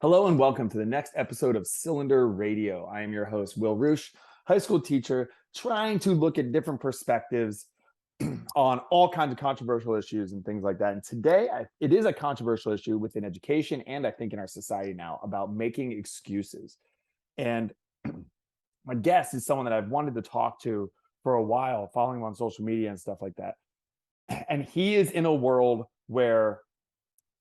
Hello and welcome to the next episode of Cylinder Radio. I am your host, Will Roosh, high school teacher, trying to look at different perspectives on all kinds of controversial issues and things like that. And today, it is a controversial issue within education and I think in our society now about making excuses. And my guest is someone that I've wanted to talk to for a while, following him on social media and stuff like that. And he is in a world where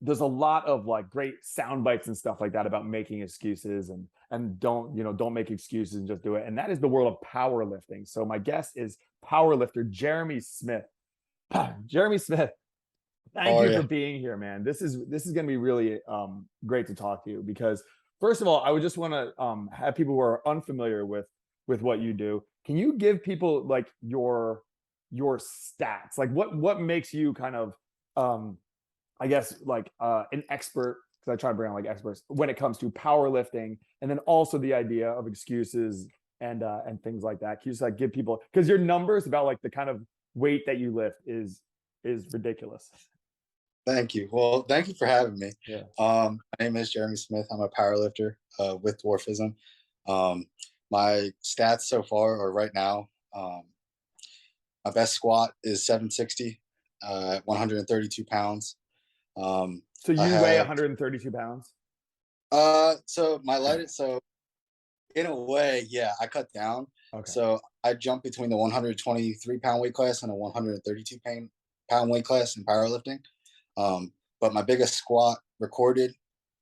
there's a lot of like great sound bites and stuff like that about making excuses and don't make excuses and just do it. And that is the world of powerlifting. So my guest is powerlifter Jeremy Smith. Jeremy Smith, thank you for being here, man. This is going to be really great to talk to you because first of all, I would just want to have people who are unfamiliar with what you do. Can you give people like your stats? Like what makes you kind of I guess like an expert, because I try to bring on like experts when it comes to powerlifting, and then also the idea of excuses and things like that. Can you just like give people, because your numbers about like the kind of weight that you lift is ridiculous. Thank you. Well, thank you for having me. Yeah. My name is Jeremy Smith. I'm a powerlifter with dwarfism. My stats so far are right now, my best squat is 760 at 132 pounds. So you weigh 132 pounds? So my lightest, so in a way, yeah, I cut down. Okay. So I jumped between the 123 pound weight class and a 132 pound weight class in powerlifting. But my biggest squat recorded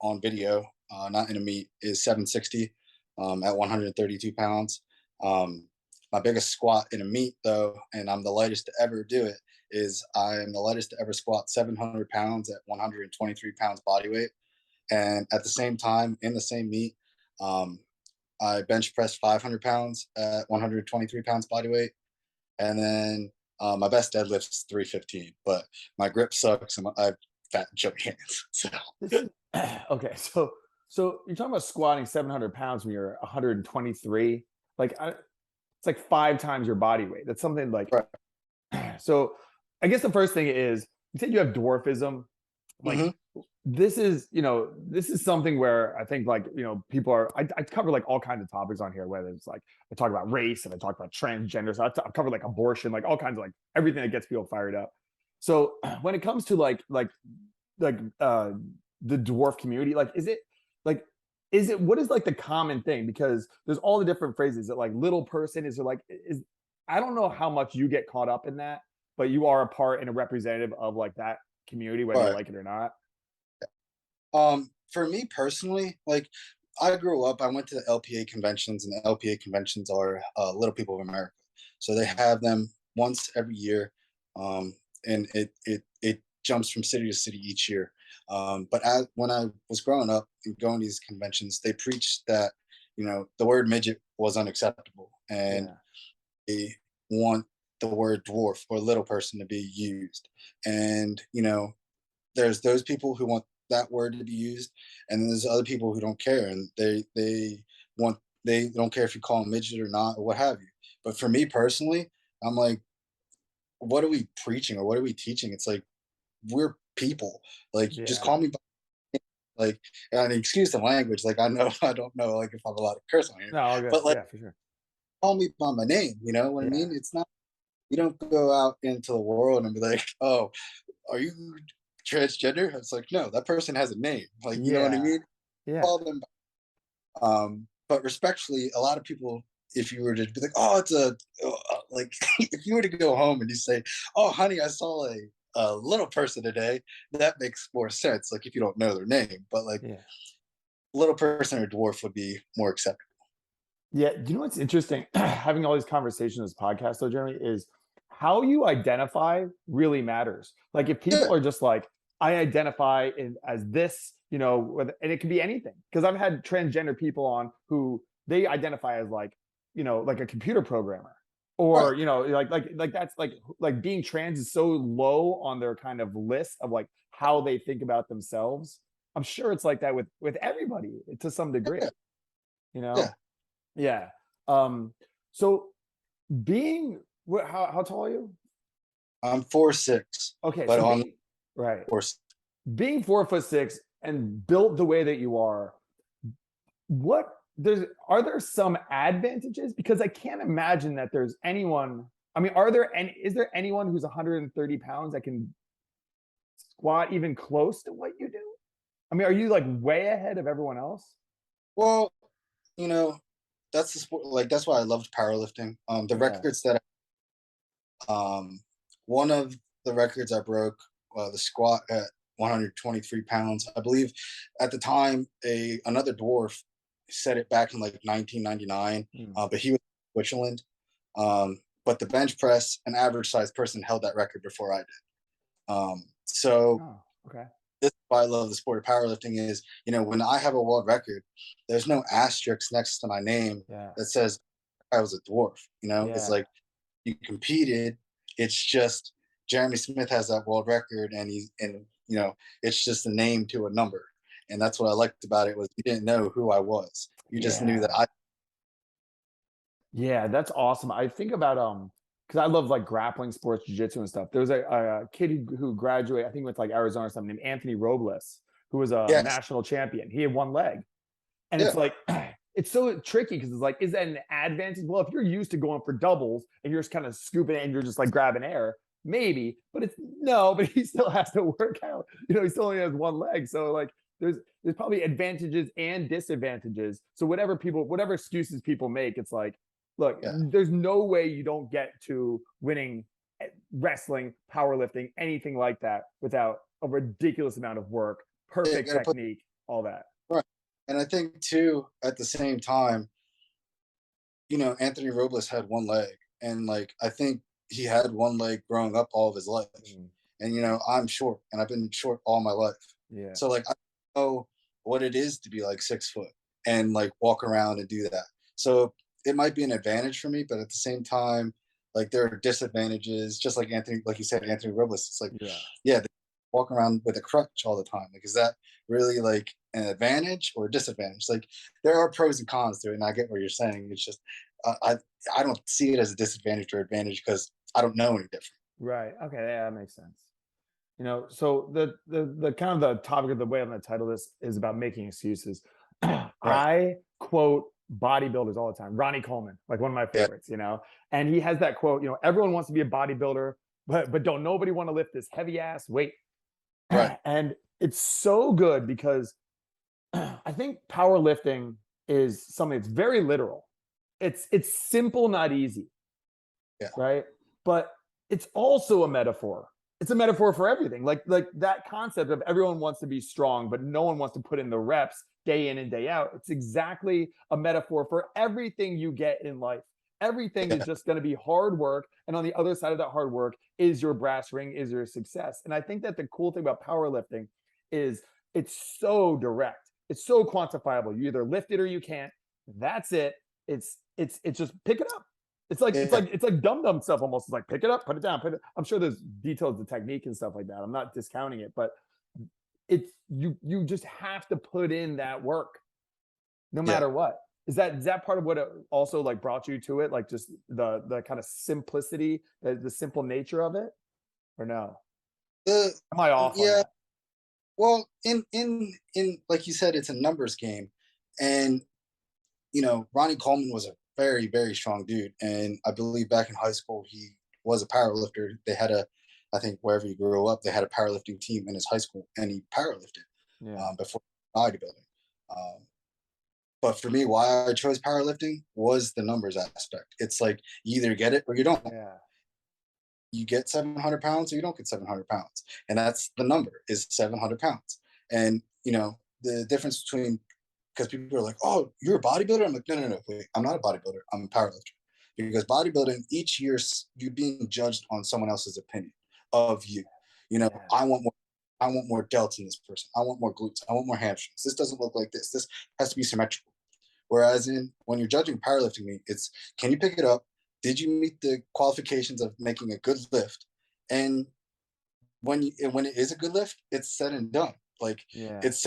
on video, not in a meet, is 760 at 132 pounds. My biggest squat in a meet, though, and I'm the lightest to ever do it, is I am the lightest to ever squat 700 pounds at 123 pounds body weight. And at the same time, in the same meet, I bench pressed 500 pounds at 123 pounds body weight. And then my best deadlift is 315, but my grip sucks and I have fat and chubby hands. So. Okay, so you're talking about squatting 700 pounds when you're 123. Like it's like 5 times your body weight. That's something like, right. So I guess the first thing is, you said you have dwarfism. Like this is something where I think like, people are, I cover like all kinds of topics on here, whether it's like, I talk about race and I talk about transgender. So I cover like abortion, like all kinds of like everything that gets people fired up. So when it comes to like the dwarf community, like, what is like the common thing? Because there's all the different phrases that like little person is like, I don't know how much you get caught up in that, but you are a part and a representative of like that community, whether you like it or not. For me personally, like I grew up, I went to the LPA conventions, and the LPA conventions are Little People of America. So they have them once every year. And it jumps from city to city each year. But when I was growing up and going to these conventions, they preached that, the word midget was unacceptable, and they want the word dwarf or little person to be used. And, there's those people who want that word to be used, and then there's other people who don't care, and they don't care if you call them midget or not or what have you. But for me personally, I'm like, what are we preaching or what are we teaching? It's like, we're people. Like, just call me by, like, and excuse the language. Like, I know I don't know like if I'm allowed to curse on here. No, but like, yeah, for sure. Call me by my name. You know what I mean? It's not. You don't go out into the world and be like, oh, are you transgender? It's like, no, that person has a name. Like, you know what I mean? Yeah. Call them. But respectfully, a lot of people, if you were to be like, oh, it's like, if you were to go home and you say, oh, honey, I saw a little person today, that makes more sense. Like if you don't know their name, but like little person or dwarf would be more acceptable. Yeah. Do you know what's interesting? Having all these conversations on this podcast, though, Jeremy, is how you identify really matters. Like if people are just like, I identify as this, and it can be anything. Because I've had transgender people on who they identify as like, like a computer programmer, or like that's like being trans is so low on their kind of list of like how they think about themselves. I'm sure it's like that with everybody to some degree. Yeah. So being how tall are you? I'm 4'6". Okay, but so being 4'6" and built the way that you are, what there's are there some advantages? Because I can't imagine that there's anyone. I mean, is there anyone who's 130 pounds that can squat even close to what you do? I mean, are you like way ahead of everyone else? Well, you know, that's the sport. Like that's why I loved powerlifting. The Yeah. records that one of the records I broke, the squat at 123 pounds. I believe at the time a another dwarf set it back in like 1999, Hmm. but he was in Switzerland. But the bench press, an average sized person held that record before I did. So Oh, okay. this is why I love the sport of powerlifting is, when I have a world record, there's no asterisk next to my name Yeah. that says I was a dwarf. It's Yeah. like you competed. It's just Jeremy Smith has that world record, and it's just a name to a number, and that's what I liked about it was you didn't know who I was. You just knew that Yeah. I. Yeah, that's awesome. I think about because I love like grappling sports, jiu-jitsu and stuff. There's a kid who graduated, I think went to like Arizona or something, named Anthony Robles, who was a Yes, national champion. He had one leg. And it's yeah, like it's so tricky because it's like, is that an advantage? Well, if you're used to going for doubles and you're just kind of scooping it and you're just like grabbing air, maybe, but it's no, but he still has to work out. He still only has one leg. So like there's probably advantages and disadvantages. So whatever excuses people make, it's like, look, yeah. there's no way you don't get to winning wrestling, powerlifting, anything like that without a ridiculous amount of work, You perfect gotta put technique, all that. right, and I think too at the same time, Anthony Robles had one leg, and like I think he had one leg growing up all of his life, Mm, and I'm short, and I've been short all my life, yeah. so like I know what it is to be like 6 foot and like walk around and do that. So it might be an advantage for me, but at the same time, like there are disadvantages. Just like Anthony, like you said, Anthony Robles. It's like, Yeah. yeah, they walk around with a crutch all the time. Like, is that really like an advantage or a disadvantage? Like, there are pros and cons to it, and I get what you're saying. It's just I don't see it as a disadvantage or advantage because I don't know any different. Right. Okay. Yeah, that makes sense. So the kind of the topic of the way I'm going to title this is about making excuses. Right. I quote bodybuilders all the time. Ronnie Coleman, like one of my Yeah. favorites, and he has that quote, everyone wants to be a bodybuilder, but don't nobody want to lift this heavy ass weight. Right. And it's so good because I think powerlifting is something that's very literal. It's simple, not easy, Yeah. right? But it's also a metaphor. It's a metaphor for everything. Like that concept of everyone wants to be strong, but no one wants to put in the reps day in and day out. It's exactly a metaphor for everything you get in life. Everything is Yeah. just going to be hard work. And on the other side of that hard work is your brass ring, is your success. And I think that the cool thing about powerlifting is it's so direct. It's so quantifiable. You either lift it or you can't. That's it. It's just pick it up. It's like it's Yeah. like it's like dumb dumb stuff almost. It's like pick it up, put it down, put it. I'm sure there's details of technique and stuff like that. I'm not discounting it, but it's you just have to put in that work no Yeah. matter what. Is that part of what it also like brought you to it? Like just the kind of simplicity, the simple nature of it, or no? The Am I off on yeah. that? Well, in like you said, it's a numbers game, and Ronnie Coleman was a very, very strong dude. And I believe back in high school, he was a powerlifter. They had I think wherever he grew up, they had a powerlifting team in his high school, and he powerlifted Yeah, before bodybuilding. Um, but for me, why I chose powerlifting was the numbers aspect. It's like you either get it or you don't. yeah, You get 700 pounds or you don't get 700 pounds. And that's the number is 700 pounds. And, the difference between because people are like, "Oh, you're a bodybuilder." I'm like, "No, no, no, wait. I'm not a bodybuilder. I'm a powerlifter." Because bodybuilding, each year you're being judged on someone else's opinion of you. yeah, I want more delts in this person. I want more glutes. I want more hamstrings. This doesn't look like this. This has to be symmetrical. Whereas when you're judging powerlifting meet, it's can you pick it up? Did you meet the qualifications of making a good lift? And when it is a good lift, it's said and done. Like yeah. it's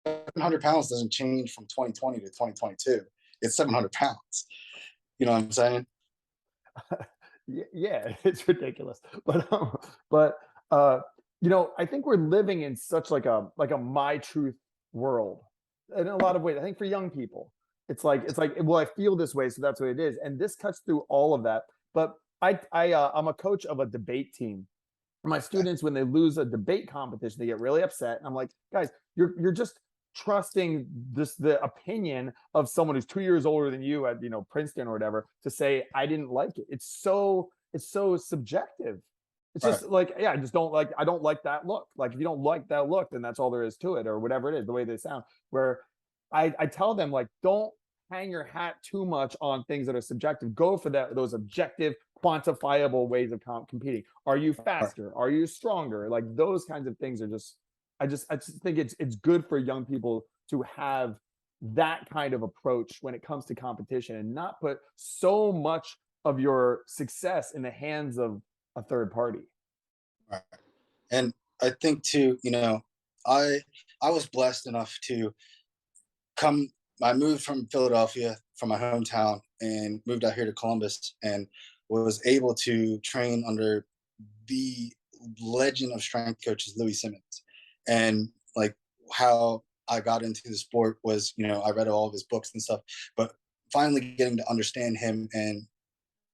700 pounds doesn't change from 2020 to 2022. It's 700 pounds. You know what I'm saying? Yeah, it's ridiculous. But I think we're living in such like a my truth world in a lot of ways. I think for young people, it's like well, I feel this way, so that's what it is, and this cuts through all of that. But I'm a coach of a debate team. My students, when they lose a debate competition, they get really upset. And I'm like, guys, you're just trusting the opinion of someone who's 2 years older than you at Princeton or whatever to say I didn't like it. It's so subjective. It's Right. just like, yeah, I don't like that look. Like if you don't like that look, then that's all there is to it, or whatever it is, the way they sound. Where I tell them, like, don't hang your hat too much on things that are subjective. Go for those objective, quantifiable ways of competing. Are you Right. faster? Are you stronger? Like those kinds of things are just. I just think it's good for young people to have that kind of approach when it comes to competition and not put so much of your success in the hands of a third party. Right. And I think too, I I was blessed enough to come. I moved from Philadelphia, from my hometown, and moved out here to Columbus, and was able to train under the legend of strength coaches, Louis Simmons. And like how I got into the sport was, I read all of his books and stuff, but finally getting to understand him and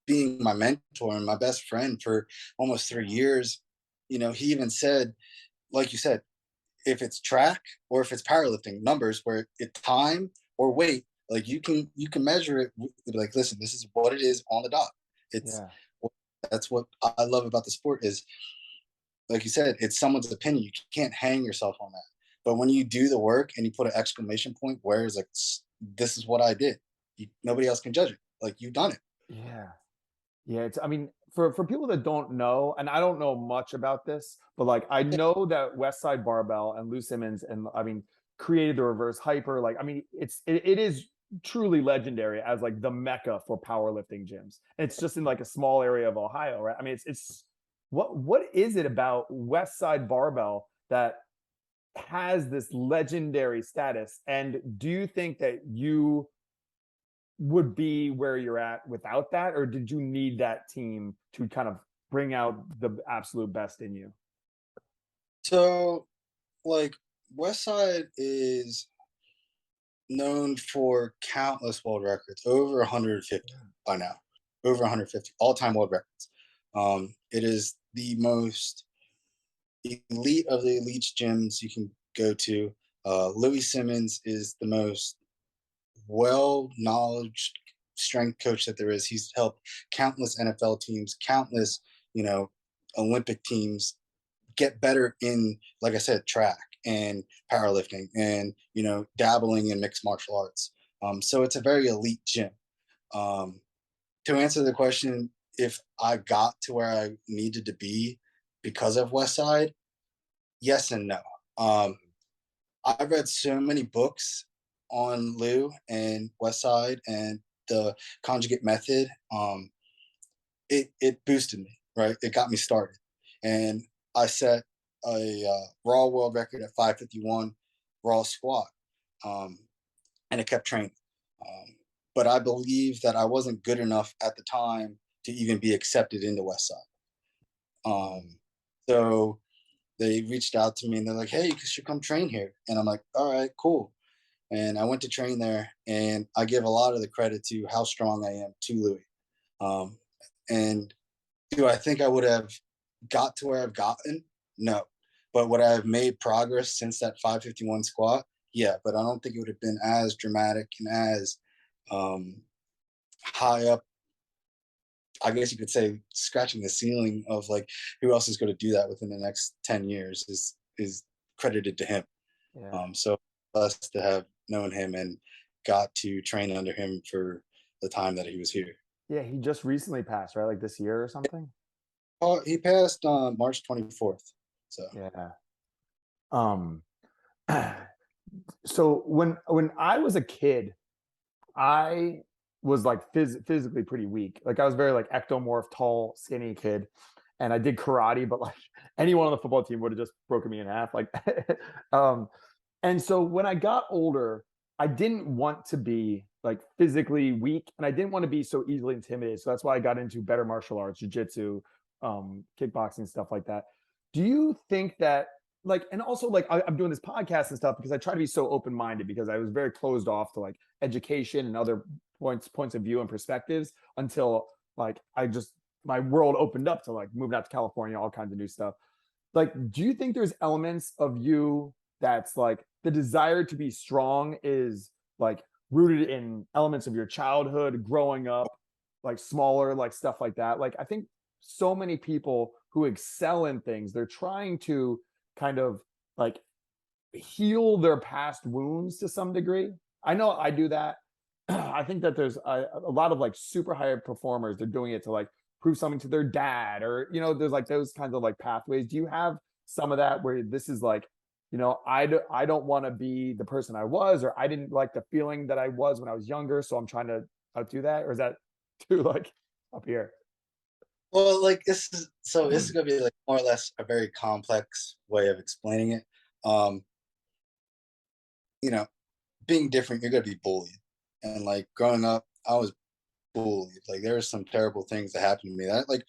being my mentor and my best friend for almost 3 years. He even said, like you said, if it's track or if it's powerlifting numbers where it time or weight, like you can measure it, like, listen, this is what it is on the dot. It's Yeah. that's what I love about the sport is, like you said, it's someone's opinion. You can't hang yourself on that. But when you do the work and you put an exclamation point where it's like, this is what I did. Nobody else can judge it. Like, you've done it. Yeah. Yeah, I mean, for people that don't know, and I don't know much about this, but like I Yeah. know that Westside Barbell and Lou Simmons and I mean created the reverse hyper. Like, I mean, it is truly legendary as like the mecca for powerlifting gyms. And it's just in like a small area of Ohio, right? I mean, it's what is it about Westside Barbell that has this legendary status? And do you think that you would be where you're at without that, or did you need that team to kind of bring out the absolute best in you? So, like, Westside is known for countless world records, over 150 by now, over 150 all-time world records. It is the most elite of the elite gyms you can go to. Louis Simmons is the most well knowledge strength coach that there is. He's helped countless NFL teams, countless, you know, Olympic teams get better in, like I said, track and powerlifting and, dabbling in mixed martial arts. So it's a very elite gym. Um, to answer the question, if I got to where I needed to be because of Westside, yes and no. Um, I've read so many books on Lou and Westside and the conjugate method. It boosted me, right? It got me started, and I set a raw world record at 551 raw squat, um, and it kept training. Um, but I believe that I wasn't good enough at the time to even be accepted into Westside. So they reached out to me and they're like, "Hey, you should come train here." And I'm like, "All right, cool." And I went to train there, and I give a lot of the credit to how strong I am to Louis. Um, and do I think I would have got to where I've gotten? No. But would I have made progress since that 551 squat? Yeah, but I don't think it would have been as dramatic and as um, high up. I guess you could say scratching the ceiling of like who else is going to do that within the next 10 years is credited to him. Yeah. So blessed to have known him and got to train under him for the time that he was here. Yeah, he just recently passed, right? Like this year or something? Oh, he passed on March 24th. So Yeah. Um so when I was a kid, I was like physically pretty weak. Like I was very like ectomorph, tall, skinny kid. And I did karate, but like anyone on the football team would have just broken me in half. Like um And so when I got older, I didn't want to be like physically weak and I didn't want to be so easily intimidated. So that's why I got into better martial arts, jujitsu, kickboxing, stuff like that. Do you think that like, and also like I'm doing this podcast and stuff because I try to be so open minded because I was very closed off to like education and other points of view and perspectives until like I just my world opened up to like moving out to California, all kinds of new stuff. Like, do you think there's elements of you that's like the desire to be strong is like rooted in elements of your childhood, growing up, like smaller, like stuff like that? Like, I think so many people who excel in things, they're trying to kind of like heal their past wounds to some degree. I know I do that. I think that there's a lot of like super high performers. They're doing it to like prove something to their dad, or there's like those kinds of like pathways. Do you have some of that where this is like, I don't want to be the person I was, or I didn't like the feeling that I was when I was younger, so I'm trying to outdo that, or is that too like up here? Well, like this is gonna be like more or less a very complex way of explaining it. Um, you know, being different, you're gonna be bullied. And like growing up, I was bullied. Like there were some terrible things that happened to me that like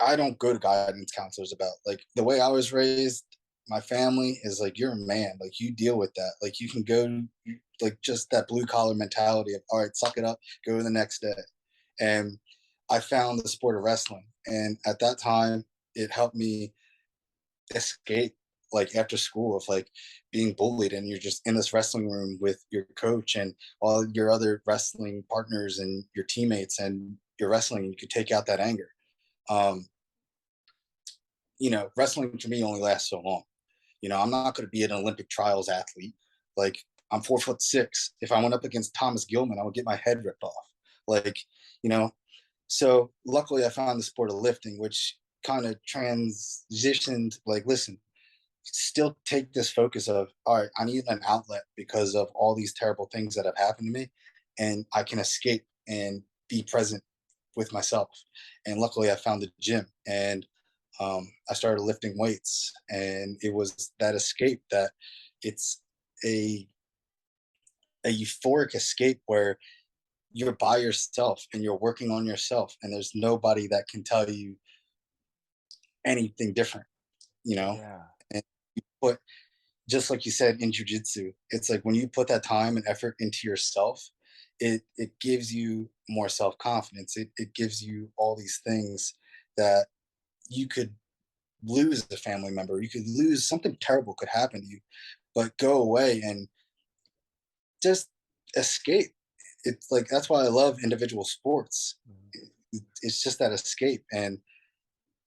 I don't go to guidance counselors about. Like the way I was raised, my family is like you're a man, like you deal with that. Like you can go like just that blue collar mentality of all right, suck it up, go to the next day. And I found the sport of wrestling. And at that time, it helped me escape like after school of like being bullied and you're just in this wrestling room with your coach and all your other wrestling partners and your teammates and you're wrestling and you could take out that anger. um wrestling for me only lasts so long. I'm not going to be an Olympic trials athlete. Like I'm 4'6". If I went up against Thomas Gilman, I would get my head ripped off. Like, you know, so luckily I found the sport of lifting, which kind of transitioned like, listen, still take this focus of, all right, I need an outlet because of all these terrible things that have happened to me. And I can escape and be present with myself. And luckily I found the gym and I started lifting weights and it was that escape that it's a, a euphoric escape where you're by yourself and you're working on yourself and there's nobody that can tell you anything different, you know? Yeah. And you put, just like you said in jujitsu, it's like when you put that time and effort into yourself, it gives you more self confidence. It gives you all these things that you could lose a family member. You could lose something terrible could happen to you, but go away and just escape. It's like that's why I love individual sports. Mhm. It's just that escape, and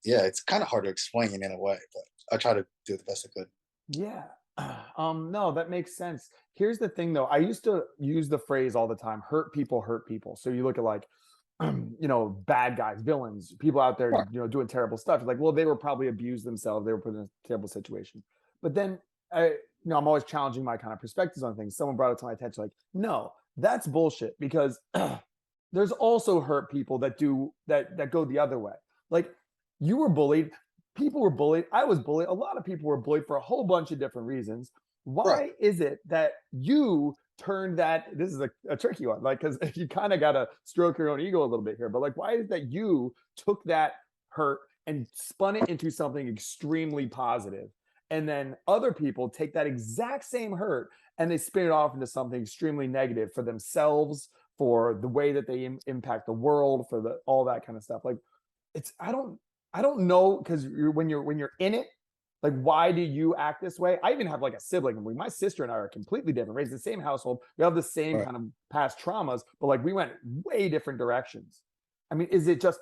yeah, it's kind of hard to explain in a way, but I try to do the best I could. Yeah. No, that makes sense. Here's the thing though. I used to use the phrase all the time, hurt people hurt people. So you look at like, bad guys, villains, people out there, Right. doing terrible stuff. Like, well, they were probably abused themselves. They were put in a terrible situation. But then I'm always challenging my kind of perspectives on things. Someone brought it to my attention, like, no, that's bullshit because there's also hurt people that do that go the other way. Like you were bullied, people were bullied, I was bullied, a lot of people were bullied for a whole bunch of different reasons. Right. Why is it that you turned that, this is a tricky one, like, because you kind of got to stroke your own ego a little bit here, but like why is it that you took that hurt and spun it into something extremely positive, and then other people take that exact same hurt and they spin it off into something extremely negative for themselves, for the way that they impact the world, for the all that kind of stuff. Like it's I don't know, because when you're in it, like why do you act this way? I even have like a sibling. My sister and I are completely different, raised in the same household. We have the same Right. kind of past traumas, but like we went way different directions. I mean, is it just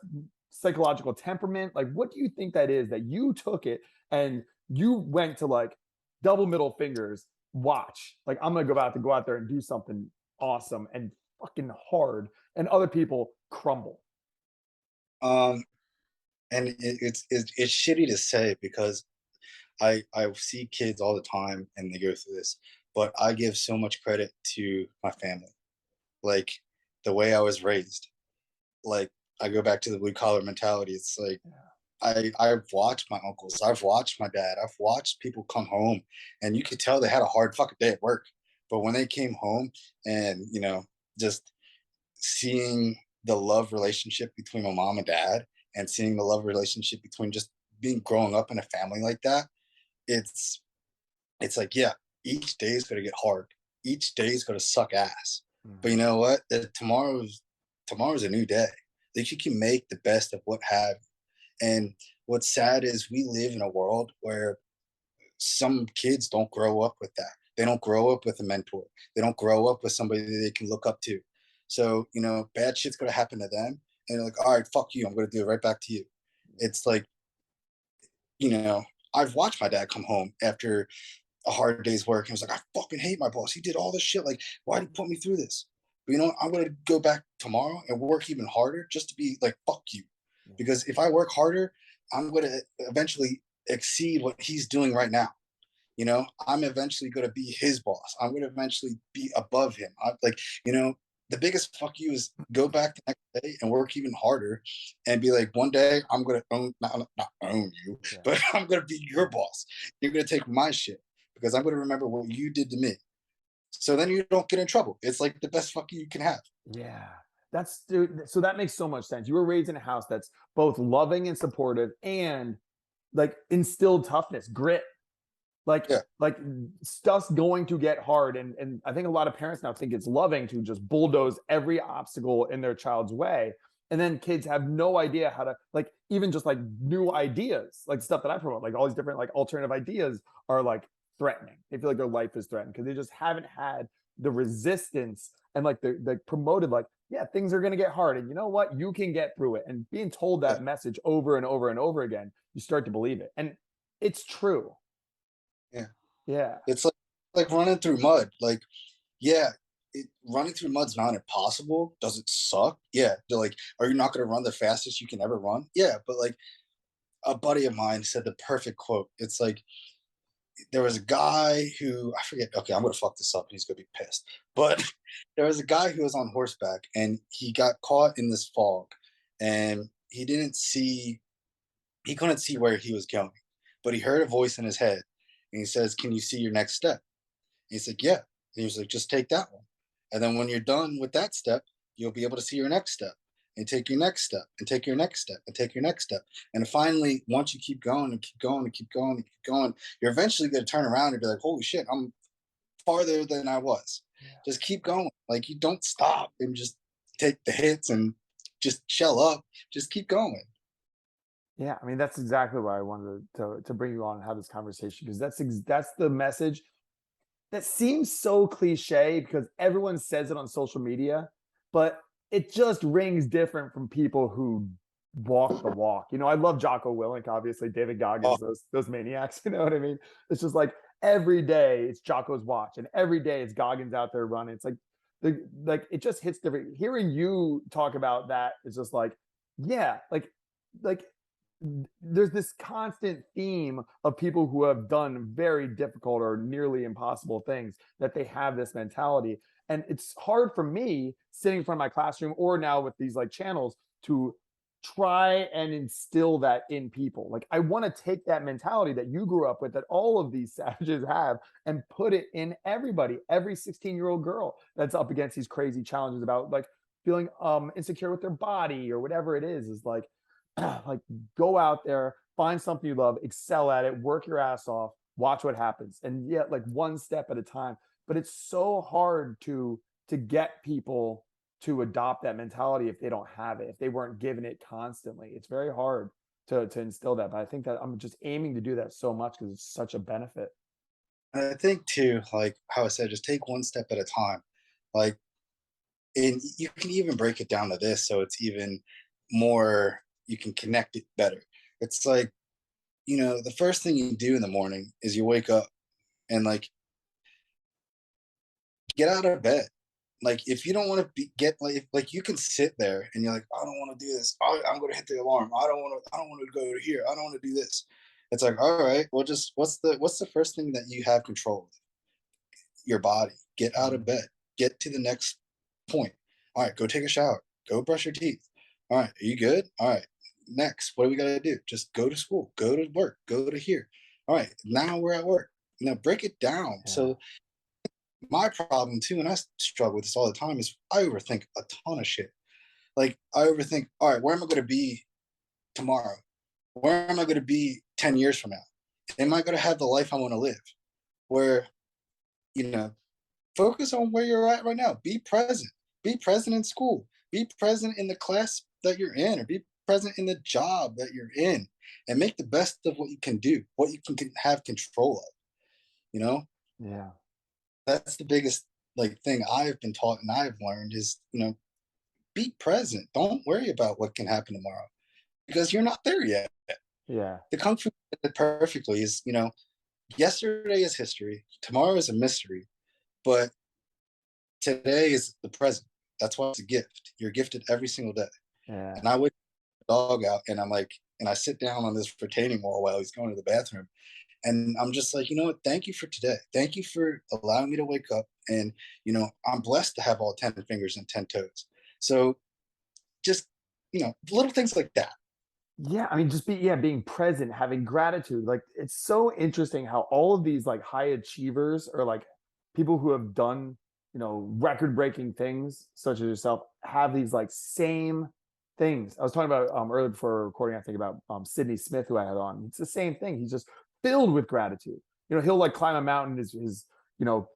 psychological temperament? Like, what do you think that is that you took it and you went to like double middle fingers? Watch, like I'm gonna go out there and do something awesome and fucking hard, and other people crumble. Um, and it's shitty to say because I see kids all the time and they go through this, but I give so much credit to my family, like the way I was raised. Like I go back to the blue collar mentality. It's like I've watched my uncles, I've watched my dad, I've watched people come home, and you could tell they had a hard fucking day at work. But when they came home, and just seeing the love relationship between my mom and dad, and seeing the love relationship between just being growing up in a family like that, it's it's like, yeah, each day is gonna get hard. Each day is gonna suck ass. But you Mhm. know what? Tomorrow's a new day. That you can make the best of what have. And what's sad is we live in a world where some kids don't grow up with that. They don't grow up with a mentor. They don't grow up with somebody that they can look up to. So, bad shit's gonna happen to them. And they're like, all right, fuck you. I'm gonna do it right back to you. It's like, you know, I've watched my dad come home after a hard day's work. He was like, I fucking hate my boss. He did all this shit. Like, why did he put me through this? But I'm gonna go back tomorrow and work even harder just to be like, fuck you. Yeah. Because if I work harder, I'm gonna eventually exceed what he's doing right now. I'm eventually going to be his boss. I'm going to eventually be above him. I'm like, the biggest fuck you is go back the next day and work even harder and be like, one day I'm going to own, not own you, Yeah. but I'm going to be your boss. You're going to take my shit because I'm going to remember what you did to me. So then you don't get in trouble. It's like the best fuck you can have. Yeah. That's dude. So that makes so much sense. You were raised in a house that's both loving and supportive and like instilled toughness, grit. Like Yeah. like stuff's going to get hard. And I think a lot of parents now think it's loving to just bulldoze every obstacle in their child's way. And then kids have no idea how to like even just like new ideas, like stuff that I promote, like all these different like alternative ideas are like threatening. They feel like their life is threatened because they just haven't had the resistance and like the promoted like yeah things are going to get hard and you know what you can get through it and being told Yeah. that message over and over and over again you start to believe it and it's true. Yeah. Yeah. It's like running through mud. Like, yeah, running through mud's not impossible. Does it suck? Yeah. They're like, are you not going to run the fastest you can ever run? Yeah, but like a buddy of mine said the perfect quote. It's like there was a guy who I forget. Okay, I'm going to fuck this up. And he's going to be pissed. But there was a guy who was on horseback and he got caught in this fog, and he couldn't see where he was going, but he heard a voice in his head, and he says, "Can you see your next step?" He's like, yeah. And he was like, just take that one. And then when you're done with that step, you'll be able to see your next step and take your next step and take your next step and take your next step. And finally, once you keep going and keep going and keep going and keep going, you're eventually going to turn around and be like, holy shit, I'm farther than I was. Yeah. Just keep going. Like you don't stop and just take the hits and just shell up. Just keep going. Yeah, I mean that's exactly why I wanted to bring you on and have this conversation because that's the message that seems so cliche because everyone says it on social media, but it just rings different from people who walk the walk. You know, I love Jocko Willink, obviously David Oh, Goggins, those maniacs. You know what I mean? It's just like every day it's Jocko's watch, and every day it's Goggins out there running. It's like like it just hits different. Hearing you talk about that is just like, yeah, like there's this constant theme of people who have done very difficult or nearly impossible things that they have this mentality and it's hard for me sitting in front of my classroom or now with these like channels to try and instill that in people. Like I want to take that mentality that you grew up with that all of these savages have and put it in everybody, every 16-year-old girl that's up against these crazy challenges about like feeling insecure with their body or whatever it is like like go out there, find something you love, excel at it, work your ass off, watch what happens. And yet like one step at a time. But it's so hard to get people to adopt that mentality if they don't have it, if they weren't given it constantly. It's very hard to instill that. But I think that I'm just aiming to do that so much because it's such a benefit. and I think too, like how I said, just take one step at a time. Like, and you can even break it down to this so it's even more, you can connect it better. It's like, the first thing you do in the morning is you wake up and like get out of bed. Like if you don't want to be get like you can sit there and you're like, I don't want to do this. I'm going to hit the alarm. I don't want to go to here. I don't want to do this. It's like, all right, well, just what's the first thing that you have control of? Your body. Get out of Mhm. bed. Get to the next point. All right, go take a shower. Go brush your teeth. All right, are you good? All right, next, what do we got to do? Just go to school, go to work, go to here. All right, now we're at work. Now break it down. Yeah. So my problem too, and I struggle with this all the time, is I overthink a ton of shit. Like I overthink. All right, where am I going to be tomorrow? Where am I going to be 10 years from now? am I going to have the life I want to live? Where, you know, focus on where you're at right now. Be present. Be present in school. Be present in the class that you're in, or be present in the job that you're in, and make the best of what you can do, what you can have control of. You know, Yeah. that's the biggest like thing I've been taught and I've learned is, be present. Don't worry about what can happen tomorrow because you're not there yet. Yeah. The Kung Fu did it perfectly is, yesterday is history, tomorrow is a mystery, but today is the present. That's why it's a gift. You're gifted every single day. Yeah. And I wake the dog out and I'm like, and I sit down on this retaining wall while he's going to the bathroom. And I'm just like, you know what? Thank you for today. Thank you for allowing me to wake up. And, I'm blessed to have all 10 fingers and 10 toes. So just, little things like that. Yeah, I mean, just being present, having gratitude. Like, it's so interesting how all of these like high achievers or like people who have done, record-breaking things, such as yourself, have these like same things. I was talking about earlier before recording, I think about Sydney Smith, who I had on. It's the same thing. He's just filled with gratitude. He'll like climb a mountain, his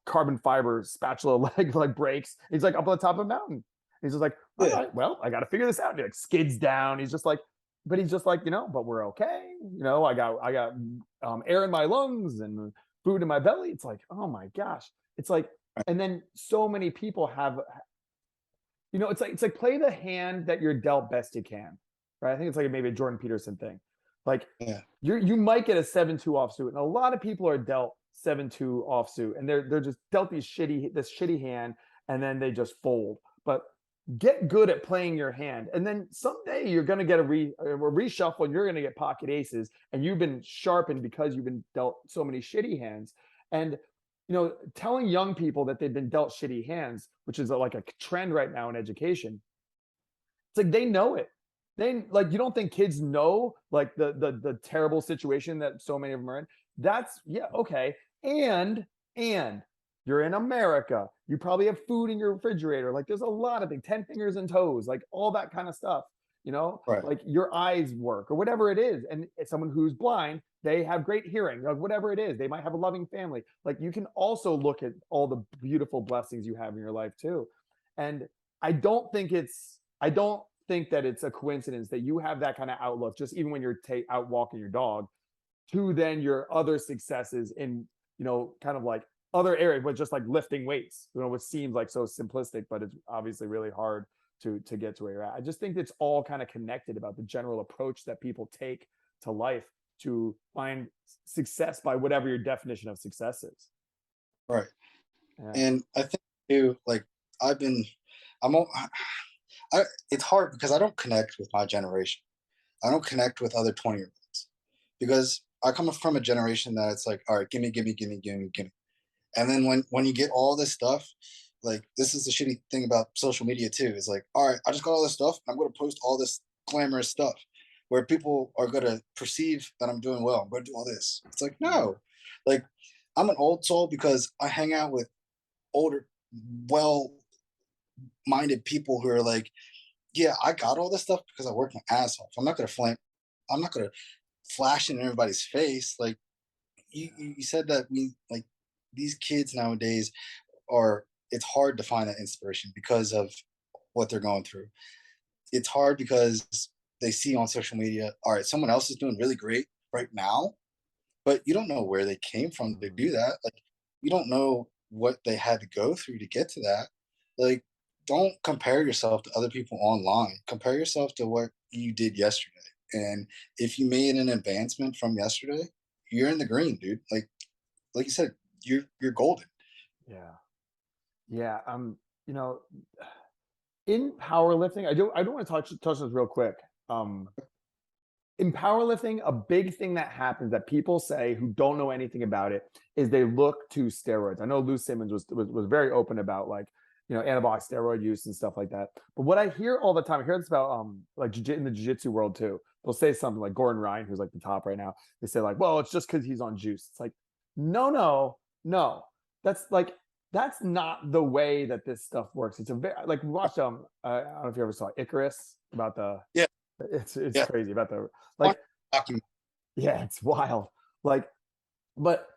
carbon fiber spatula leg like breaks. He's like up on the top of a mountain. He's just like, all Yeah. right, well, I got to figure this out. And he like skids down. He's just like, but we're okay. I got air in my lungs and food in my belly. It's like, oh my gosh. It's like, and then so many people have, it's like play the hand that you're dealt best you can, right? I think it's like maybe a Jordan Peterson thing. Like Yeah. you might get a 7-2 offsuit, and a lot of people are dealt 7-2 offsuit, and they're just dealt this shitty hand, and then they just fold. But get good at playing your hand, and then someday you're going to get a reshuffle, and you're going to get pocket aces, and you've been sharpened because you've been dealt so many shitty hands. And telling young people that they've been dealt shitty hands, which is like a trend right now in education, it's like they know it. They like, you don't think kids know like the terrible situation that so many of them are in? That's, yeah, okay. And you're in America. You probably have food in your refrigerator. Like, there's a lot of things, 10 fingers and toes, like all that kind of stuff. Right. Like your eyes work or whatever it is. And someone who's blind, they have great hearing, like whatever it is. They might have a loving family. Like, you can also look at all the beautiful blessings you have in your life too. And I don't think that it's a coincidence that you have that kind of outlook, just even when you're out walking your dog, to then your other successes in, kind of like other areas, but just like lifting weights, which seems like so simplistic, but it's obviously really hard to get to where you're at. I just think it's all kind of connected about the general approach that people take to life to find success by whatever your definition of success is. Right. Yeah. And I think too, like I've been, I'm, al- it's hard because I don't connect with my generation. I don't connect with other 20-year-olds because I come from a generation that it's like, all right, gimme, gimme, gimme, gimme, gimme. And then when you get all this stuff, like this is the shitty thing about social media too, is like, all right, I just got all this stuff. I'm going to post all this glamorous stuff where people are going to perceive that I'm doing well. I'm going to do all this. It's like, no, like I'm an old soul because I hang out with older, well minded people who are like, yeah, I got all this stuff because I worked my ass off. I'm not gonna flash in everybody's face. Like you said that we like these kids nowadays are it's hard to find that inspiration because of what they're going through. It's hard because they see on social media, all right, someone else is doing really great right now, but you don't know where they came from to Mhm. do that. Like you don't know what they had to go through to get to that. Like don't compare yourself to other people online. Compare yourself to what you did yesterday. And if you made an advancement from yesterday, you're in the green, dude. Like you said, you're golden. Yeah. Yeah. You know, in powerlifting, I do want to touch this real quick. Um, in powerlifting, a big thing that happens that people say who don't know anything about it is they look to steroids. I know Lou Simmons was very open about like, anabolic steroid use and stuff like that. But what I hear all the time, I hear this about like in the jiu-jitsu world too. They'll say something like Gordon Ryan, who's like the top right now. They say like, well, it's just because he's on juice. It's like, no, no, no. That's like that's not the way that this stuff works. It's a very like we watched I don't know if you ever saw Icarus about the Yeah, it's yeah. crazy about the Fun like document. yeah, it's wild. Like but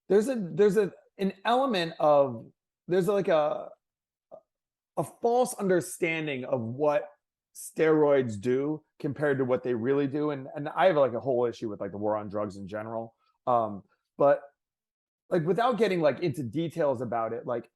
there's an element of there's like a false understanding of what steroids do compared to what they really do. And I have like a whole issue with like the war on drugs in general. But like without getting like into details about it, like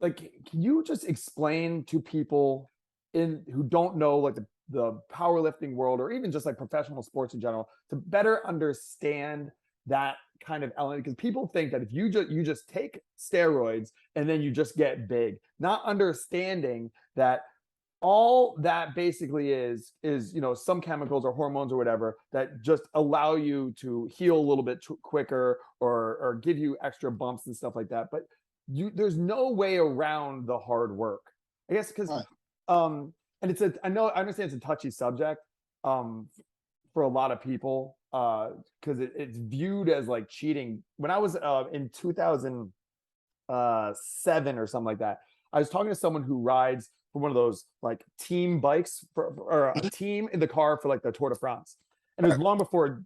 can you just explain to people in who don't know like the powerlifting world or even just like professional sports in general to better understand that kind of element? Because people think that if you just take steroids and then you just get big, not understanding that all that basically is some chemicals or hormones or whatever that just allow you to heal a little bit quicker or give you extra bumps and stuff like that. But there's no way around the hard work, I guess, because Right. and I understand it's a touchy subject for a lot of people because it's viewed as like cheating. When I was in 2007 or something like that, I was talking to someone who rides for one of those like team bikes or a Mhm. team in the car for like the Tour de France. And it was Right. long before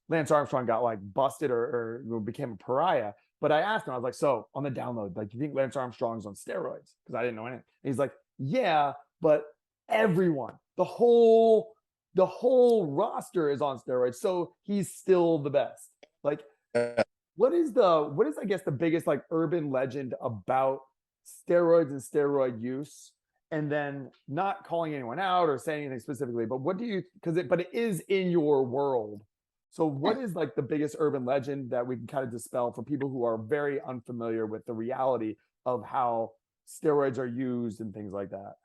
Lance Armstrong got like busted or became a pariah. But I asked him, I was like, so on the download, like, do you think Lance Armstrong's on steroids? Because I didn't know anything. And he's like, yeah, but everyone, the whole roster is on steroids, so he's still the best. Like, Yeah. what is I guess the biggest like urban legend about steroids and steroid use, and then not calling anyone out or saying anything specifically, but what do you, but it is in your world, so what Right. is like the biggest urban legend that we can kind of dispel for people who are very unfamiliar with the reality of how steroids are used and things like that?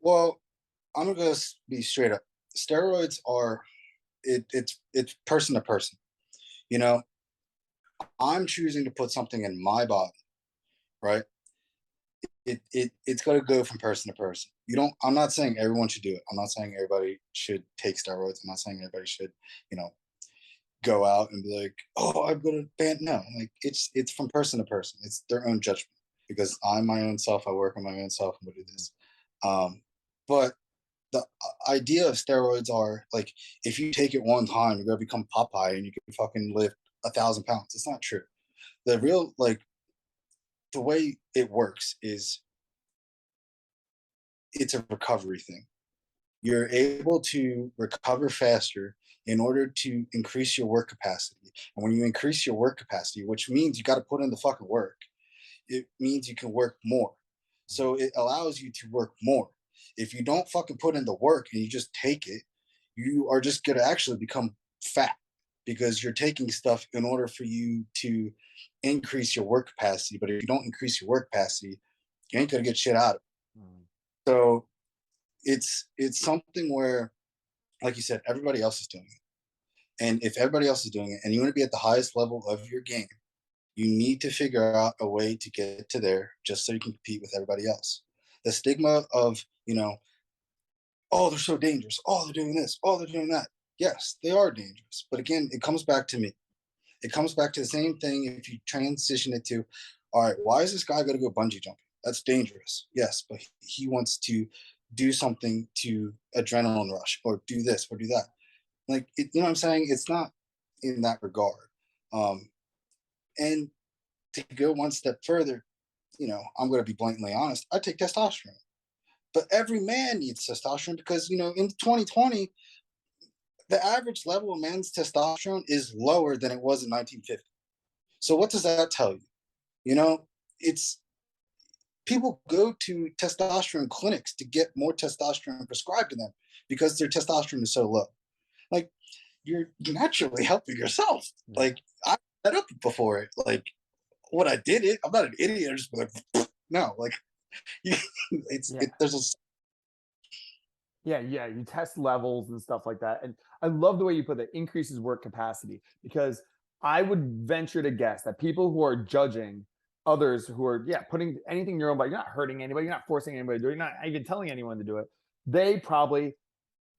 Well, I'm gonna be straight up. Steroids are it's person to person. You know, I'm choosing to put something in my body, right? It's got to go from person to person. You don't. I'm not saying everyone should do it. I'm not saying everybody should take steroids. I'm not saying everybody should, you know, go out and be like, oh, I'm gonna ban. No, like it's from person to person. It's their own judgment because I'm my own self. I work on my own self. I'm gonna do this. Um, but the idea of steroids are like if you take it one time, you're gonna become Popeye and you can fucking lift 1,000 pounds. It's not true. The real like the way it works is it's a recovery thing. You're able to recover faster in order to increase your work capacity. And when you increase your work capacity, which means you got to put in the fucking work, it means you can work more. So it allows you to work more. If you don't fucking put in the work and you just take it, you are just going to actually become fat because you're taking stuff in order for you to increase your work capacity. But if you don't increase your work capacity, you ain't going to get shit out of it. Mm. So it's something where, like you said, everybody else is doing it. And if everybody else is doing it and you want to be at the highest level of your game, you need to figure out a way to get to there just so you can compete with everybody else. The stigma of, oh, they're so dangerous. Oh, they're doing this. Oh, they're doing that. Yes, they are dangerous. But again, it comes back to me. It comes back to the same thing if you transition it to, all right, why is this guy going to go bungee jumping? That's dangerous. Yes, but he wants to do something to adrenaline rush or do this or do that. Like, you know what I'm saying? It's not in that regard. Um, and to go one step further, I'm going to be blatantly honest. I take testosterone, but every man needs testosterone because, in 2020, the average level of men's testosterone is lower than it was in 1950. So what does that tell you? It's people go to testosterone clinics to get more testosterone prescribed to them because their testosterone is so low. Like you're naturally helping yourself. Yeah. Like I set up before it. Like when I did it, I'm not an idiot. I'm just like no, like Yeah. there's a Yeah, yeah, you test levels and stuff like that. And I love the way you put that increases work capacity, because I would venture to guess that people who are judging others who are, yeah, putting anything in your own body, you're not hurting anybody, you're not forcing anybody to do it, you're not even telling anyone to do it. They probably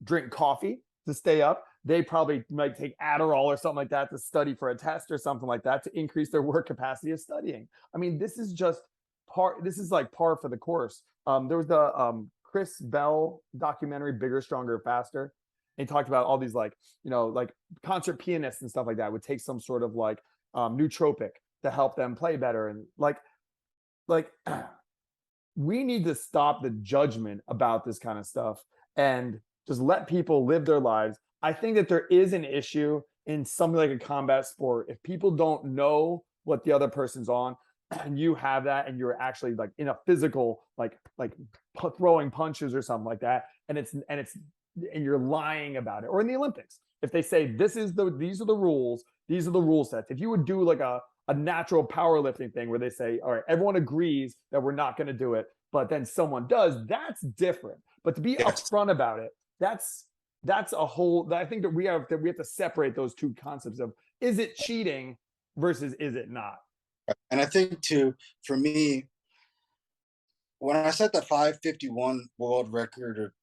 drink coffee to stay up. They probably might take Adderall or something like that to study for a test or something like that to increase their work capacity of studying. I mean, this is just this is like par for the course. There was the Chris Bell documentary, Bigger, Stronger, Faster. And he talked about all these like, like concert pianists and stuff like that would take some sort of like nootropic to help them play better. And like we need to stop the judgment about this kind of stuff and just let people live their lives. I think that there is an issue in something like a combat sport. If people don't know what the other person's on, and you have that, and you're actually like in a physical, like throwing punches or something like that, and you're lying about it, or in the Olympics, if they say these are the rules, these are the rule sets. If you would do like a natural powerlifting thing where they say, all right, everyone agrees that we're not going to do it, but then someone does, that's different. But to be Yes. upfront about it, that's a whole. I think that we have to separate those two concepts of, is it cheating versus is it not? And I think too, for me, when I set the 551 world record,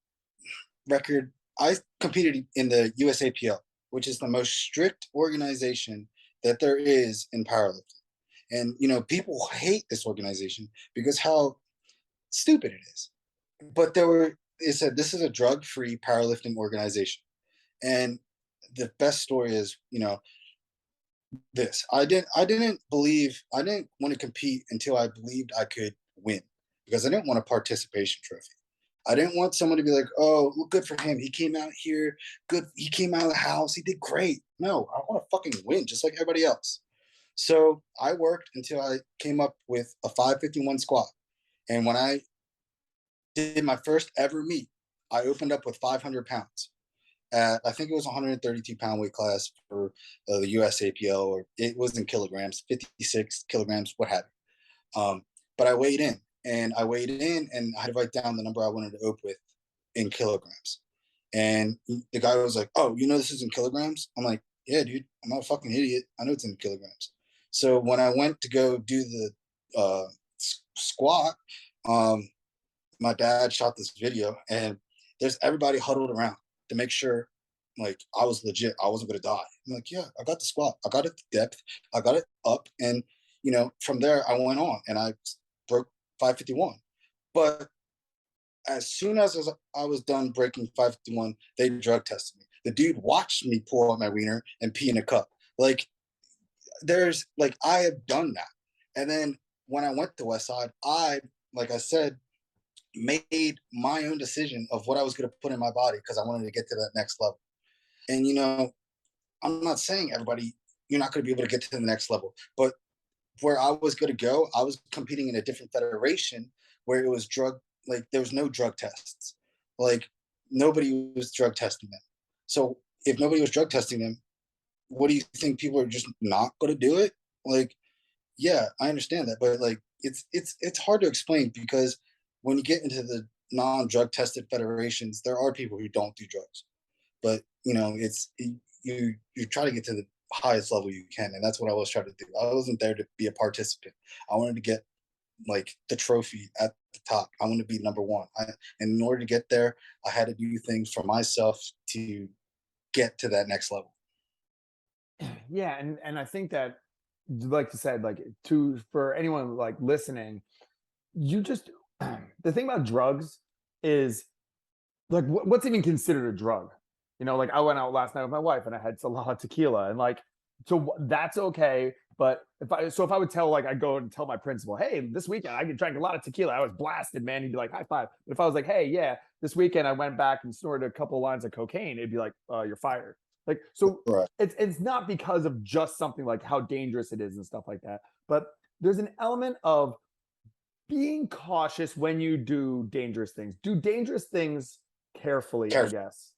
I competed in the USAPL, which is the most strict organization that there is in powerlifting. And people hate this organization because how stupid it is. But they said this is a drug-free powerlifting organization. And the best story is, this. I didn't want to compete until I believed I could win, because I didn't want a participation trophy. I didn't want someone to be like, "Oh, well, good for him. He came out here, good. He came out of the house. He did great." No, I want to fucking win, just like everybody else. So I worked until I came up with a 551 squat. And when I did my first ever meet, I opened up with 500 pounds. I think it was 132-pound weight class for the USAPL, or it was in kilograms, 56 kilograms, what have you. But I weighed in, and I had to write down the number I wanted to open with in kilograms. And the guy was like, "Oh, this is in kilograms?" I'm like, "Yeah, dude, I'm not a fucking idiot. I know it's in kilograms." So when I went to go do the squat, um, my dad shot this video, and there's everybody huddled around to make sure like I was legit. I wasn't gonna die. I'm like, yeah, I got the squat. I got it to depth. I got it up. And from there I went on and I broke 551. But as soon as I was done breaking 551, they drug tested me. The dude watched me pull out my wiener and pee in a cup. Like, there's like, I have done that. And then when I went to Westside, like I said, made my own decision of what I was going to put in my body because I wanted to get to that next level. And I'm not saying everybody, you're not going to be able to get to the next level, but where I was going to go, I was competing in a different federation where it was like there was no drug tests. Like, nobody was drug testing them. So if nobody was drug testing them, what do you think, people are just not going to do it? Like, yeah, I understand that, but like it's hard to explain because when you get into the non-drug tested federations, there are people who don't do drugs. But you try to get to the highest level you can, and that's what I was trying to do. I wasn't there to be a participant. I wanted to get like the trophy at the top. I wanted to be number one. And in order to get there, I had to do things for myself to get to that next level. Yeah, and I think that, like you said, like, for anyone like listening, you just the thing about drugs is, like, what's even considered a drug? Like, I went out last night with my wife and I had a lot of tequila, and like, so that's okay. But if I would tell, like, I go and tell my principal, hey, this weekend I drank a lot of tequila, I was blasted, man, he'd be like, high five. But if I was like, hey, yeah, this weekend I went back and snorted a couple of lines of cocaine, it'd be like, you're fired. Like, so Right. it's not because of just something like how dangerous it is and stuff like that, but there's an element of being cautious when you do dangerous things. Do dangerous things carefully, I Careful. guess.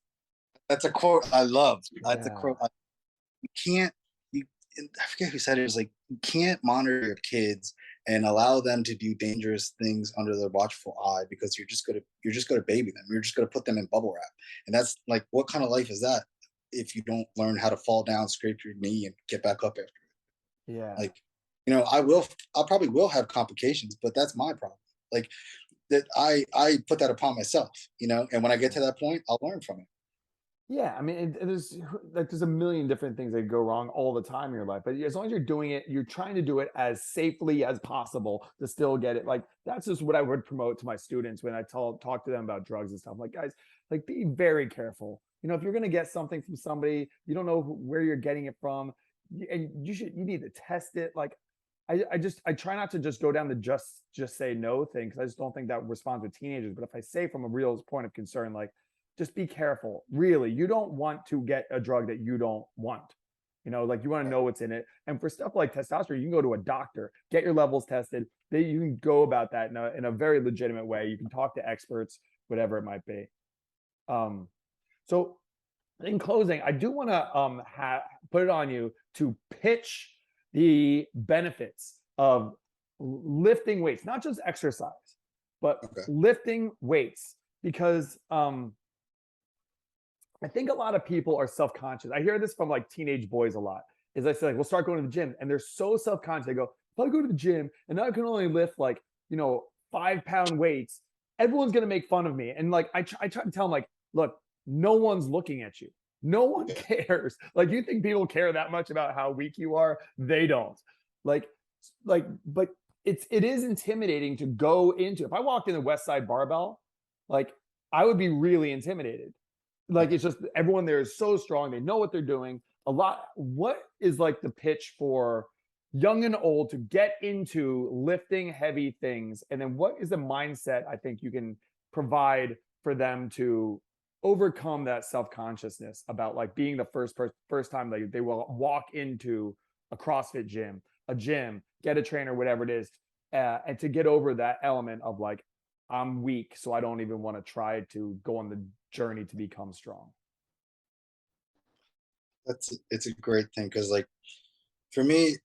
That's a quote I love. That's a Yeah. quote. You can't. You. I forget who said it. It was like, you can't monitor your kids and allow them to do dangerous things under their watchful eye, because you're just gonna baby them. You're just gonna put them in bubble wrap, and that's like, what kind of life is that if you don't learn how to fall down, scrape your knee, and get back up after it? Yeah. Like, I probably will have complications, but that's my problem. Like, that I put that upon myself, and when I get to that point, I'll learn from it. Yeah, I mean, there's a million different things that go wrong all the time in your life, but as long as you're doing it, you're trying to do it as safely as possible to still get it. Like, that's just what I would promote to my students when I talk to them about drugs and stuff. Like, guys, like, be very careful. if you're going to get something from somebody, you don't know where you're getting it from, and you need to test it. Like, I try not to just go down the just say no thing, because I just don't think that responds with teenagers. But if I say from a real point of concern, like, just be careful. Really, you don't want to get a drug that you don't want. Like, you want to know what's in it. And for stuff like testosterone, you can go to a doctor, get your levels tested. You can go about that in a very legitimate way. You can talk to experts, whatever it might be. So in closing, I do want to put it on you to pitch the benefits of lifting weights, not just exercise, but lifting weights, because I think a lot of people are self-conscious. I hear this from like teenage boys a lot. Is I say, like, we'll start going to the gym, and they're so self-conscious. They go, if I go to the gym and I can only lift like 5-pound weights, everyone's gonna make fun of me. And like I try to tell them, like, look, no one's looking at you. No one cares. Like, you think people care that much about how weak you are? They don't. Like, but it is intimidating to go into. If I walked in the Westside Barbell, like, I would be really intimidated. Like, it's just everyone there is so strong. They know what they're doing. What is like the pitch for young and old to get into lifting heavy things? And then what is the mindset I think you can provide for them to overcome that self-consciousness about, like, being the first time they will walk into a CrossFit gym, get a trainer, whatever it is, and to get over that element of, like, I'm weak, so I don't even want to try to go on the journey to become strong. It's a great thing, because like for me,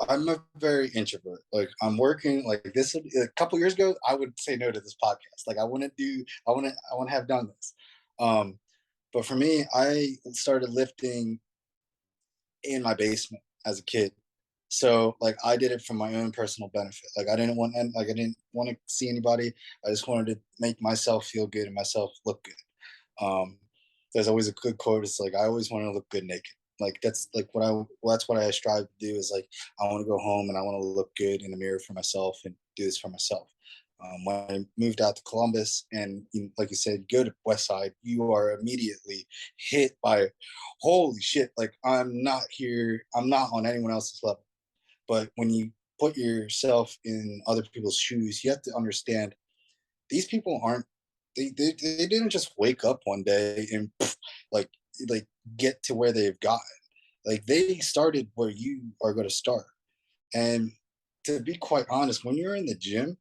I'm a very introvert. Like, I'm working like this. A couple years ago, I would say no to this podcast. Like, I want to have done this. Um, but for me, I started lifting in my basement as a kid. So like, I did it for my own personal benefit. Like, I didn't want to see anybody. I just wanted to make myself feel good and myself look good. There's always a good quote. It's like, I always want to look good naked. Like, that's like that's what I strive to do, is like, I want to go home and I want to look good in the mirror for myself and do this for myself. When I moved out to Columbus, and like you said, go to Westside, you are immediately hit by, holy shit, like, I'm not here, I'm not on anyone else's level. But when you put yourself in other people's shoes, you have to understand, these people aren't, they didn't just wake up one day and like like get to where they've gotten. Like, they started where you are going to start. And to be quite honest, when you're in the gym,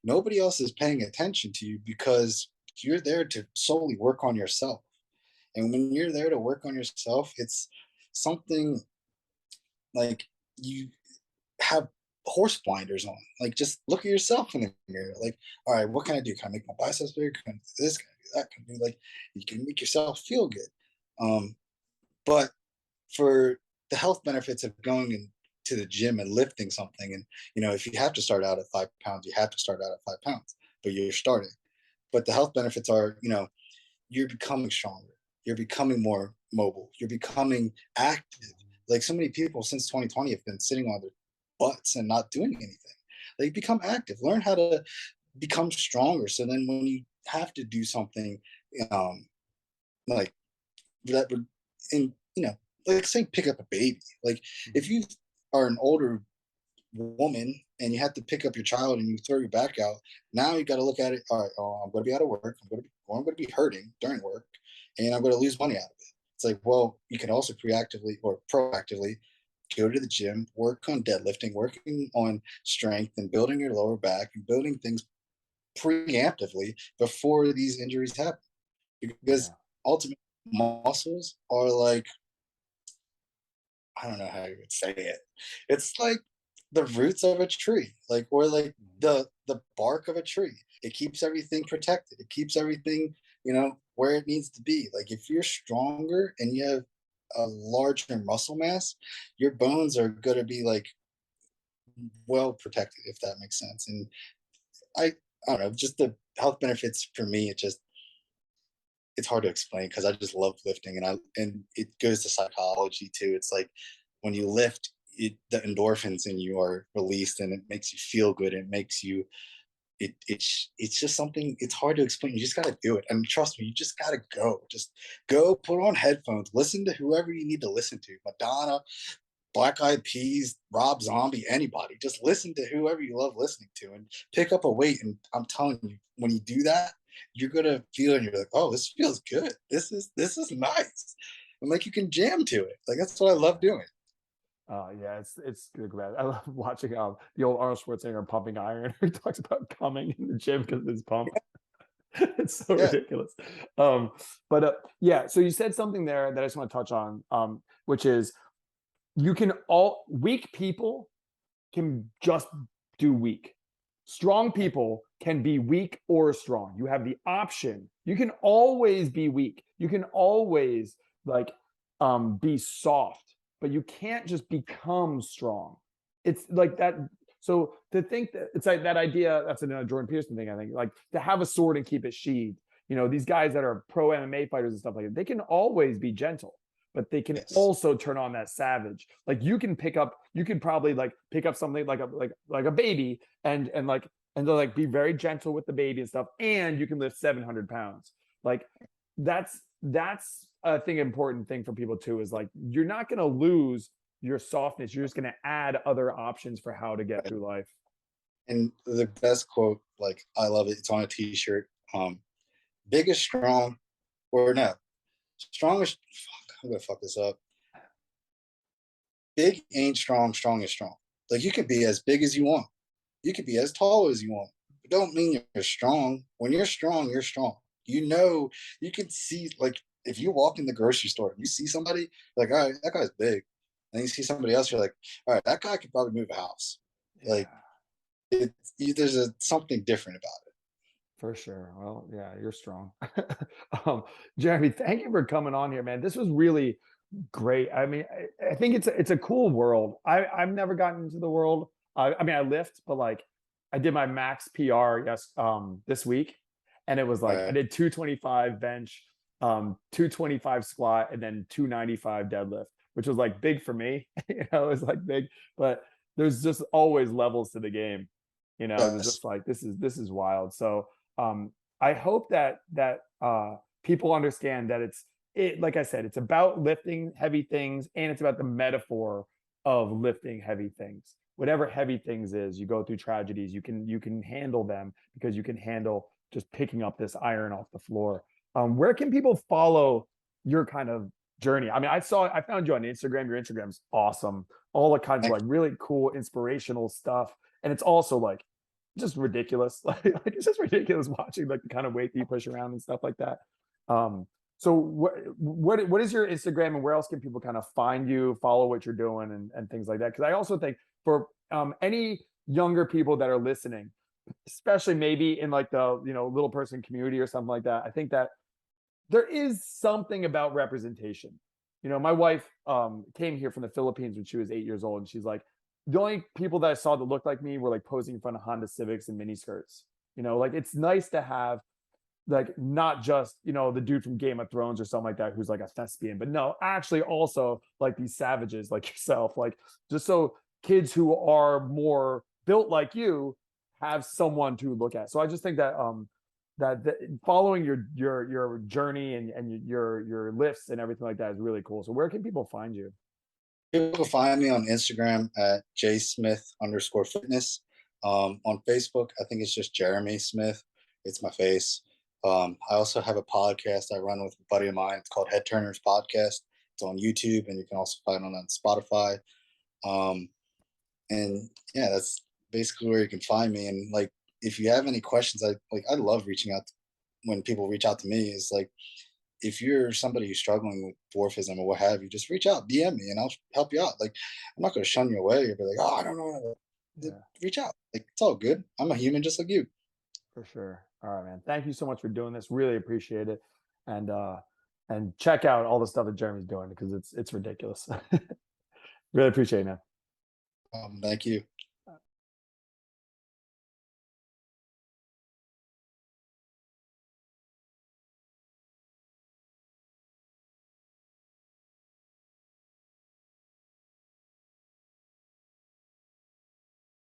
nobody else is paying attention to you, because you're there to solely work on yourself. And when you're there to work on yourself, it's something like, you have horse blinders on. Like, just look at yourself in the mirror. Like, all right, what can I do? Can I make my biceps bigger? Can I do this? Can I do that? Can I do, like, you can make yourself feel good. But for the health benefits of going into the gym and lifting something, and if you have to start out at 5 pounds, you have to start out at 5 pounds, but you're starting. But the health benefits are, you're becoming stronger, you're becoming more mobile, you're becoming active. Like, so many people since 2020 have been sitting on their butts and not doing anything. Like, become active, learn how to become stronger. So then when you have to do something, um, like that would, and like, say, pick up a baby. Like, if you are an older woman and you have to pick up your child and you throw your back out, now you got to look at it. All right, oh, I'm going to be out of work. I'm going to be hurting during work, and I'm going to lose money out of it. It's like, well, you can also preactively or proactively go to the gym, work on deadlifting, working on strength and building your lower back and building things preemptively before these injuries happen. Because Yeah. ultimately, muscles are like, I don't know how you would say it. It's like the roots of a tree, like, or like the bark of a tree. It keeps everything protected. It keeps everything, where it needs to be. Like, if you're stronger and you have a larger muscle mass, your bones are going to be like well protected, if that makes sense. And I, I don't know, just the health benefits for me. It's hard to explain, because I just love lifting, and it goes to psychology too. It's like, when you lift, the endorphins in you are released, and it makes you feel good. It makes you it's just something. It's hard to explain. You just got to do it, and trust me, you just got to go. Just go, put on headphones, listen to whoever you need to listen to. Madonna, Black Eyed Peas, Rob Zombie, anybody. Just listen to whoever you love listening to, and pick up a weight. And I'm telling you, when you do that, you're gonna feel, and you're like, oh, this feels good. This is nice. And like you can jam to it. Like that's what I love doing. Yeah, it's good, man. I love watching the old Arnold Schwarzenegger pumping iron. He talks about coming in the gym because of his pump. It's so Yeah. ridiculous. But yeah, so you said something there that I just want to touch on, which is you can all weak people can just do weak. Strong people can be weak or strong. You have the option. You can always be weak. You can always like be soft, but you can't just become strong. It's like that. So to think that it's like that idea, that's another Jordan Peterson thing, I think, like to have a sword and keep it sheathed. You know, these guys that are pro MMA fighters and stuff like that, they can always be gentle, but they can Yes. also turn on that savage. Like you can probably like pick up something like a baby and they'll like be very gentle with the baby and stuff, and you can lift 700 pounds. Like that's I think important thing for people too is like you're not going to lose your softness. You're just going to add other options for how to get Right. through life. And the best quote, like I love it. It's on a T-shirt. Big is strong, or no, strong is. Fuck, I'm gonna fuck this up. Big ain't strong. Strong is strong. Like you could be as big as you want. You could be as tall as you want. It don't mean you're strong. When you're strong, you're strong. You know, you can see like if you walk in the grocery store, you see somebody like, all right, that guy's big. And you see somebody else, you're like, all right, that guy could probably move a house. Like Yeah, there's something different about it. for sure. Well, yeah, you're strong. um, Jeremy, thank you for coming on here, man. This was really great. I mean, I think it's a cool world. I've never gotten into the world. I mean, I lift, but like I did my max PR this week, and it was like I Right. did 225 bench, 225 squat, and then 295 deadlift, which was like big for me. You know, it was like big, but there's just always levels to the game. You know, there's Yes. just like this is wild. So I hope that people understand that like I said, it's about lifting heavy things and it's about the metaphor of lifting heavy things. Whatever heavy things is, you go through tragedies, you can handle them because you can handle just picking up this iron off the floor. Where can people follow your kind of journey? I mean, I found you on Instagram. Your Instagram's awesome. All the kinds of Thank like really cool inspirational stuff. And it's also like just ridiculous. Like it's just ridiculous watching like the kind of weight that you push around and stuff like that. Um, so what is your Instagram and where else can people kind of find you, follow what you're doing and things like that? Because I also think for any younger people that are listening, especially maybe in like the little person community or something like that, I think that there is something about representation. You know, my wife came here from the Philippines when she was 8 years old, and she's like, the only people that I saw that looked like me were like posing in front of Honda Civics and mini skirts. You know, like it's nice to have like not just the dude from Game of Thrones or something like that who's like a thespian, but no, actually also like these savages like yourself, like just so kids who are more built like you have someone to look at. So I just think that following your journey and your lifts and everything like that is really cool. So where can people find you? People can find me on Instagram at jsmith_fitness. On Facebook, I think it's just Jeremy Smith. It's my face. I also have a podcast I run with a buddy of mine. It's called Head Turners Podcast. It's on YouTube, and you can also find it on Spotify. Um, and yeah, that's basically where you can find me. And like, if you have any questions, I love reaching out when people reach out to me. Is like, if you're somebody who's struggling with dwarfism or what have you, just reach out, DM me, and I'll help you out. Like, I'm not going to shun you away or be like, oh, I don't know. Yeah, Reach out. Like, it's all good. I'm a human just like you. for sure. All right, man. Thank you so much for doing this. Really appreciate it. And check out all the stuff that Jeremy's doing because it's ridiculous. Really appreciate it, man. Thank you.